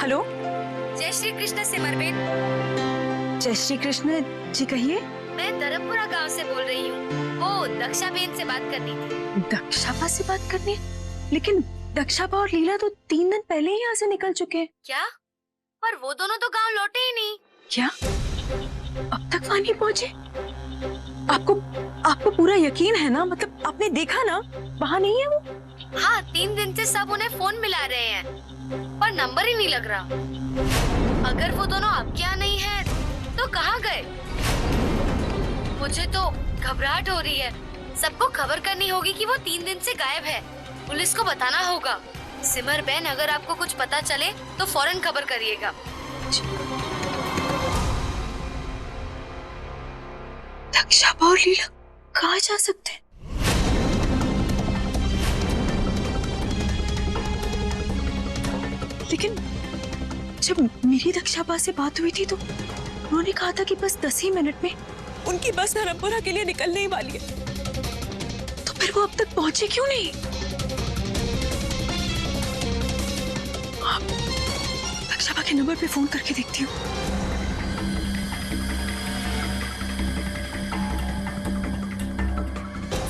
Hello. जय श्री कृष्ण सिमरबेन। जय श्री कृष्ण जी, कहिए। मैं धर्मपुरा गांव से बोल रही हूँ। वो दक्षाबेन से बात करनी थी। दक्षाबा से बात करनी? लेकिन दक्षाबा और लीला तो 3 दिन पहले ही यहाँ से निकल चुके हैं। क्या? पर वो दोनों तो गांव लौटे ही नहीं। क्या अब तक वहाँ नहीं पहुँचे? आपको आपको पूरा यकीन है ना? मतलब आपने देखा ना, वहाँ नहीं है वो? हाँ, 3 दिन से सब उन्हें फोन मिला रहे हैं, पर नंबर ही नहीं लग रहा। अगर वो दोनों आपके यहाँ नहीं है तो कहाँ गए? मुझे तो घबराहट हो रही है। सबको खबर करनी होगी कि वो 3 दिन से गायब है। पुलिस को बताना होगा। सिमर बहन, अगर आपको कुछ पता चले तो फौरन खबर करिएगा। दक्षाबा और लीला कहाँ जा सकते हैं? लेकिन जब मेरी दक्षाबा से बात हुई थी तो उन्होंने कहा था कि बस 10 ही मिनट में उनकी बस धर्मपुरा के लिए निकलने ही वाली है। तो फिर वो अब तक पहुंचे क्यों नहीं? दक्षाबा के नंबर पे फोन करके देखती हूँ।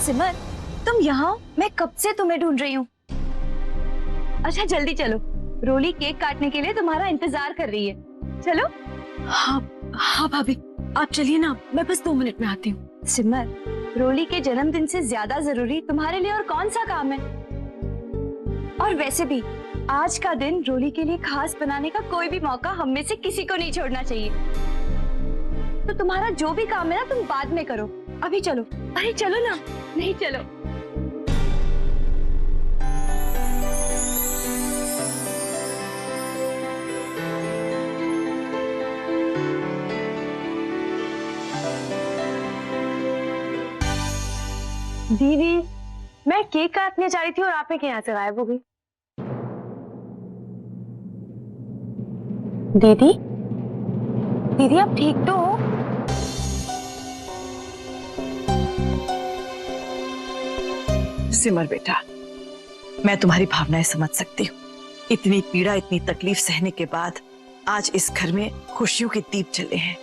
सिमर, तुम यहाँ? मैं कब से तुम्हें ढूंढ रही हूँ। अच्छा जल्दी चलो, रोली केक काटने के लिए तुम्हारा इंतजार कर रही है। चलो। हाँ हाँ भाभी, आप चलिए ना, मैं बस 2 मिनट में आती हूँ। सिमर, रोली के जन्मदिन से ज्यादा जरूरी तुम्हारे लिए और कौन सा काम है? और वैसे भी आज का दिन रोली के लिए खास बनाने का कोई भी मौका हम में से किसी को नहीं छोड़ना चाहिए। तो तुम्हारा जो भी काम है ना, तुम बाद में करो। अभी चलो। अरे चलो ना। नहीं चलो। दीदी, मैं केक काटने जा रही थी और आप ही के यहाँ से गायब हो गई। दीदी, दीदी आप ठीक तो हो? सिमर बेटा, मैं तुम्हारी भावनाएं समझ सकती हूँ। इतनी पीड़ा, इतनी तकलीफ सहने के बाद आज इस घर में खुशियों के दीप जले हैं।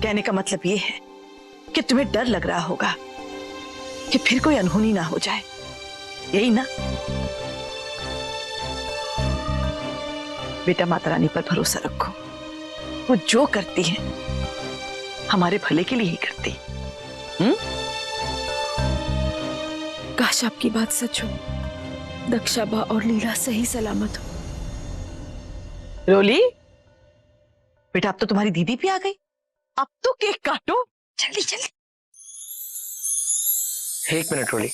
कहने का मतलब ये है कि तुम्हें डर लग रहा होगा कि फिर कोई अनहोनी ना हो जाए, यही ना? बेटा, माता रानी पर भरोसा रखो। वो जो करती है हमारे भले के लिए ही करती है। काश आपकी बात सच हो, दक्षाबा और लीला सही सलामत हो। रोली बेटा, अब तो तुम्हारी दीदी भी आ गई। अब तो केक काटो, जल्दी जल्दी। 1 मिनट रोली,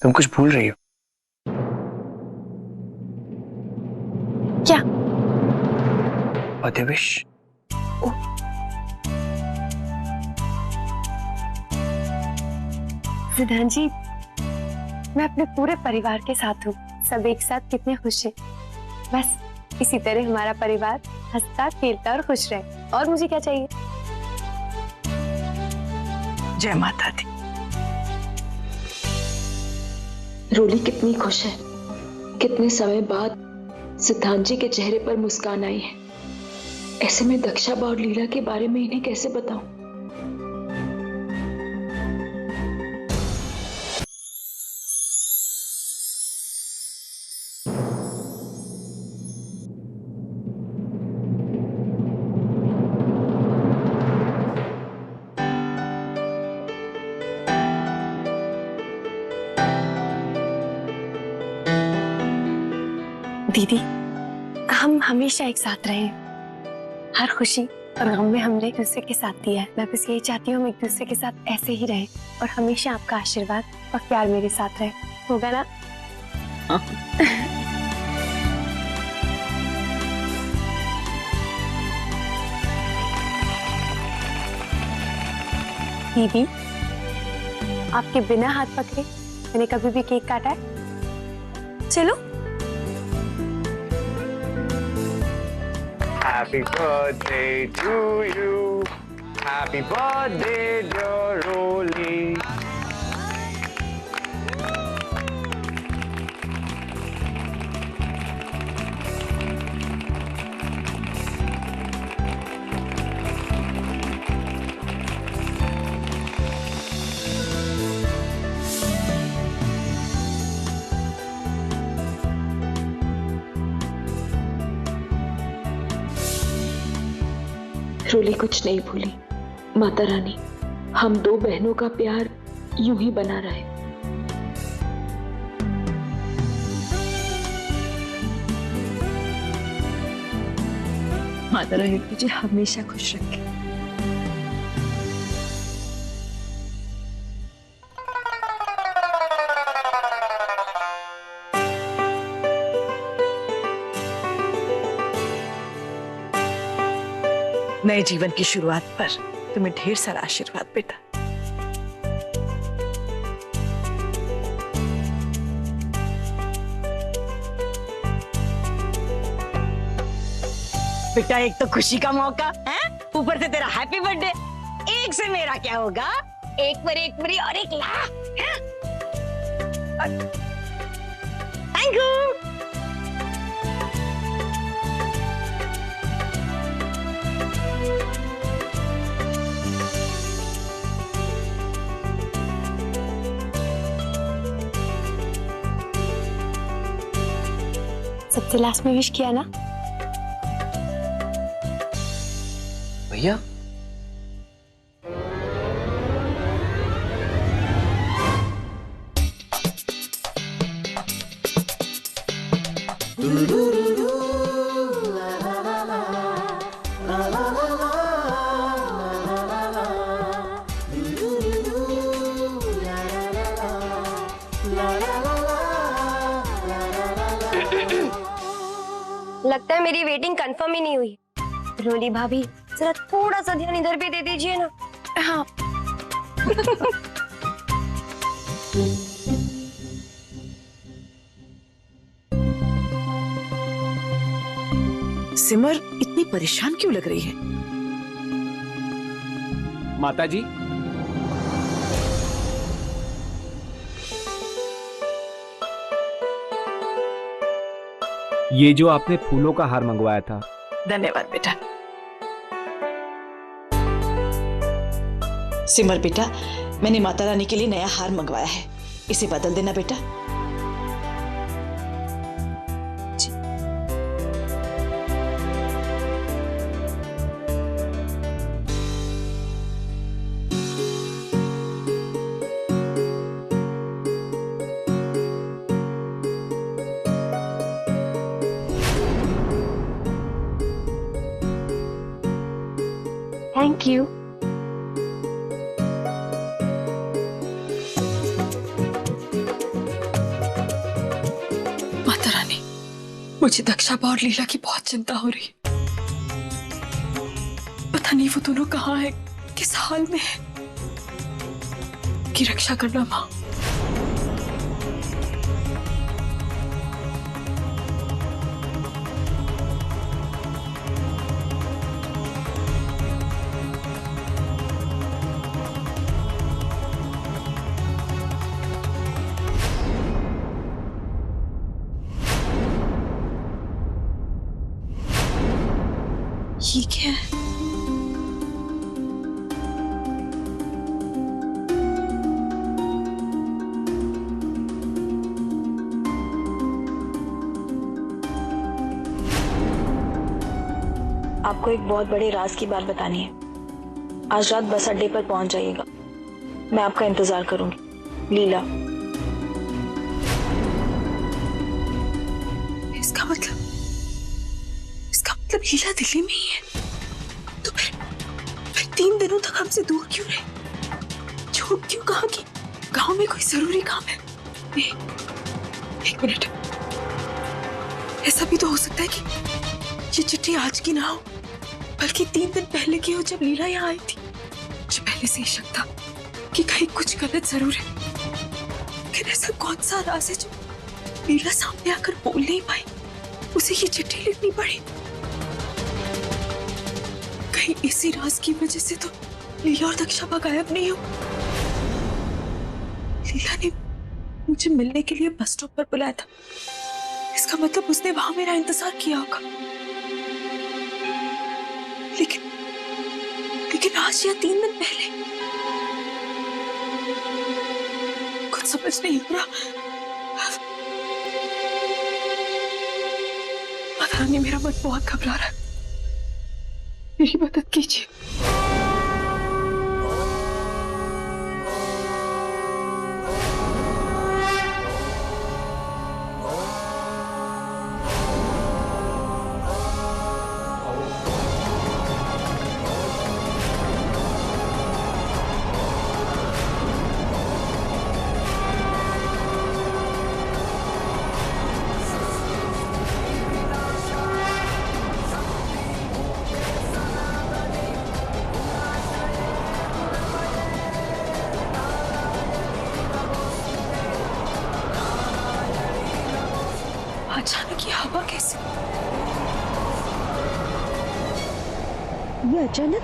तुम कुछ भूल रही हो। क्या? Birthday wish. सिद्धांत जी, मैं अपने पूरे परिवार के साथ हूँ। सब एक साथ कितने खुश हैं। बस इसी तरह हमारा परिवार हंसता खेलता और खुश रहे। और मुझे क्या चाहिए? जय माता दी। रोली कितनी खुश है। कितने समय बाद सिद्धांत जी के चेहरे पर मुस्कान आई है। ऐसे में दक्षाबा और लीला के बारे में इन्हें कैसे बताऊं? दीदी, हम हमेशा एक साथ रहे। हर खुशी और गम में हमने एक दूसरे के साथ दिया है। मैं बस यही चाहती हूँ हम एक दूसरे के साथ ऐसे ही रहें और हमेशा आपका आशीर्वाद और प्यार मेरे साथ रहे। होगा ना? दीदी, आपके बिना हाथ पकड़े मैंने कभी भी केक काटा है? चलो। Happy birthday to you. Happy birthday, dear Roly. रोली कुछ नहीं भूली। माता रानी, हम दो बहनों का प्यार यूं ही बना रहे। माता रानी तुझे हमेशा खुश रखे। नए जीवन की शुरुआत पर तुम्हें ढेर सारा आशीर्वाद बेटा। बेटा एक तो खुशी का मौका है, ऊपर से तेरा हैप्पी बर्थडे, एक से मेरा क्या होगा, एक पर एक फ्री और एक लाख। Thank you. सबसे लास्ट में विश किया ना? भैया लगता है मेरी वेटिंग कंफर्म ही नहीं हुई। रोली भाभी जरा थोड़ा सा ध्यान इधर भी दे दीजिए ना। हाँ। सिमर इतनी परेशान क्यों लग रही है? माता जी, ये जो आपने फूलों का हार मंगवाया था। धन्यवाद बेटा। सिमर बेटा, मैंने माता रानी के लिए नया हार मंगवाया है, इसे बदल देना बेटा। Thank you. माता रानी, मुझे दक्षाबा और लीला की बहुत चिंता हो रही है। पता नहीं वो दोनों कहाँ हैं, किस हाल में है। की रक्षा करना माँ। ये क्या है? आपको एक बहुत बड़े राज की बात बतानी है। आज रात बस अड्डे पर पहुंच जाइएगा, मैं आपका इंतजार करूंगी। लीला। इसका मतलब लीला दिल्ली में ही है। तो फिर 3 दिनों तक हमसे दूर क्यों रहे? छोड़ क्यों कहा कि गांव में कोई जरूरी काम है? एक मिनट, ऐसा भी तो हो सकता है कि ये चिट्ठी आज की ना हो, बल्कि 3 दिन पहले की हो, जब लीला यहाँ आई थी। मुझे पहले से ही शक था कि कहीं कुछ गलत जरूर है, लेकिन ऐसा कौन सा राज है जो लीला सामने आकर बोल नहीं पाई, उसे ये चिट्ठी लिखनी पड़ी। कहीं इसी राज की वजह से तो लीला और दक्षाबा गायब नहीं हो। लीला ने मुझे मिलने के लिए बस स्टॉप पर बुलाया था, इसका मतलब उसने वहां मेरा इंतजार किया होगा। लेकिन आज या 3 दिन पहले कुछ समझ नहीं हो रहा। माता रानी, मेरा मन बहुत घबरा रहा है। मेरी मदद कीजिए। अचानक ये हवा कैसे? ये अचानक?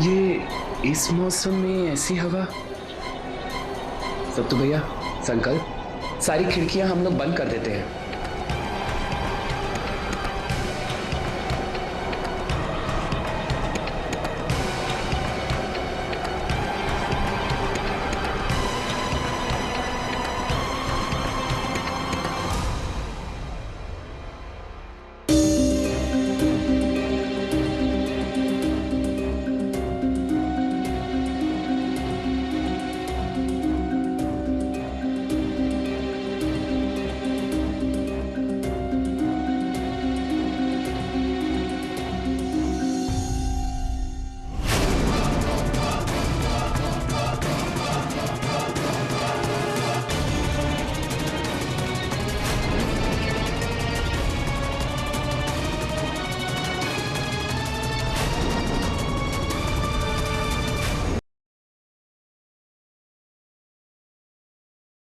ये इस मौसम में ऐसी हवा? सत्तू भैया, संकल्प, सारी खिड़कियां हम लोग बंद कर देते हैं।